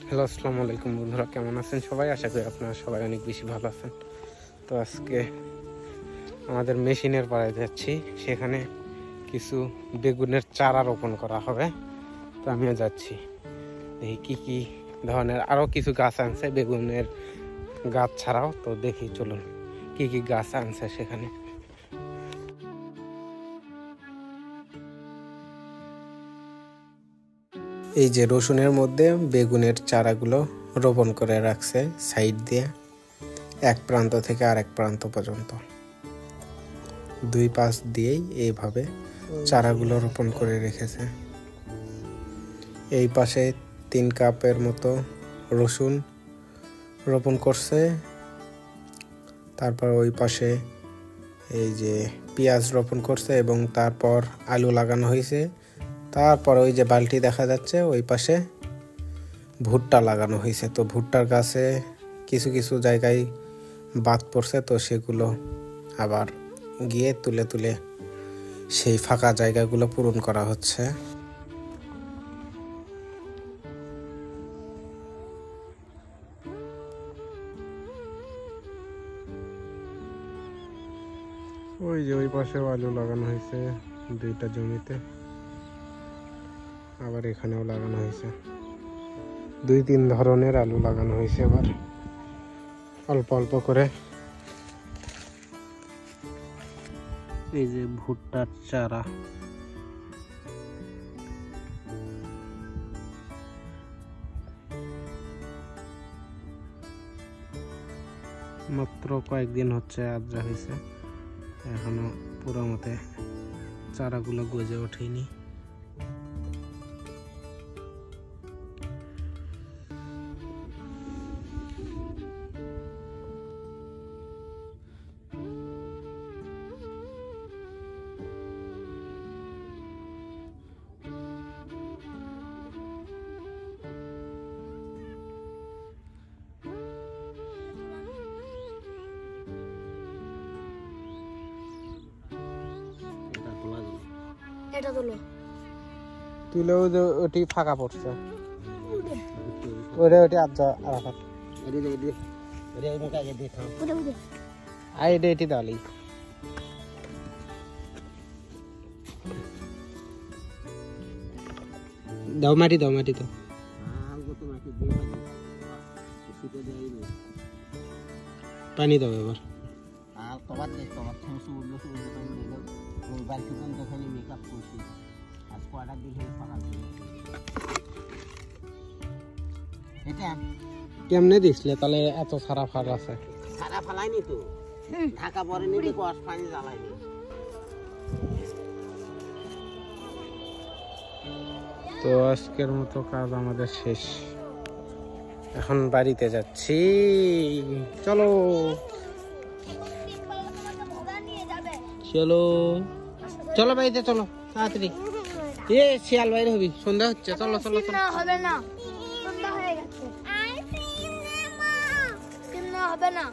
Hello, আসসালামু আলাইকুম বন্ধুরা, কেমন আছেন সবাই? আশা করি আপনারা সবাই অনেক বেশি ভালো আছেন। তো আজকে আমাদের মেশিনের পাড়ায় যাচ্ছি, সেখানে কিছু বেগুনের চারা রোপণ করা হবে। তো আমিও যাচ্ছি, দেখি কি কি ধরনের আরও কিছু গাছ আনছে বেগুনের গাছ ছাড়াও। তো দেখি, চলুন কি কি গাছ আনছে সেখানে। এই যে রসুনের মধ্যে বেগুনের চারাগুলো রোপণ করে রাখছে সাইড দিয়ে, এক প্রান্ত থেকে আরেক প্রান্ত পর্যন্ত দুই পাশ দিয়েই এইভাবে চারাগুলো রোপণ করে রেখেছে। এই পাশে 3 কাপের মতো রসুন রোপণ করছে, তারপর ওই পাশে এই যে পেঁয়াজ রোপণ করছে এবং তারপর আলু লাগানো হয়েছে। তারপর ওই যে বালতি দেখা যাচ্ছে, ওই পাশে ভুট্টা লাগানো হয়েছে। তো ভুট্টার গাছে কিছু কিছু জায়গায় বাদ পড়ছে, তো সেগুলো আবার গিয়ে তুলে তুলে সেই ফাঁকা জায়গাগুলো পূরণ করা হচ্ছে। ওই যে ওই পাশেও আলু লাগানো হয়েছে 2টা জমিতে, আবার এখানেও লাগানো হয়েছে। 2-3 ধরনের আলু লাগানো হয়েছে আবার অল্প অল্প করে। এই যে ভুট্টার চারা, মাত্র কয়েকদিন হচ্ছে আদ্রা হয়েছে, এখনো পুরো মতে চারাগুলো গজে ওঠেনি। তুলেও ওটি ফাঁকা পড়ছে, ওটি আদ্রা আরাফাত এটি দালি। দাও মাটি, দাও মাটি, তো পানি দাও এবার। কেমনে দিছিলে তাহলে এত সারা ফাল আছে? সারা ফালাইনি তো, ঢাকা পরেনি তো, কষ পানি জ্বালাইনি। তো আজকের মতো কাজ আমাদের শেষ, এখন বাড়িতে যাচ্ছি। চলো চলো চলো বাড়িতে চলো তাড়াতাড়ি। শিয়াল বাইরে হবি, সন্ধ্যা হচ্ছে। চলো চলো চলো। হবে না, সন্ধ্যা হয়ে গেছে, হবে না।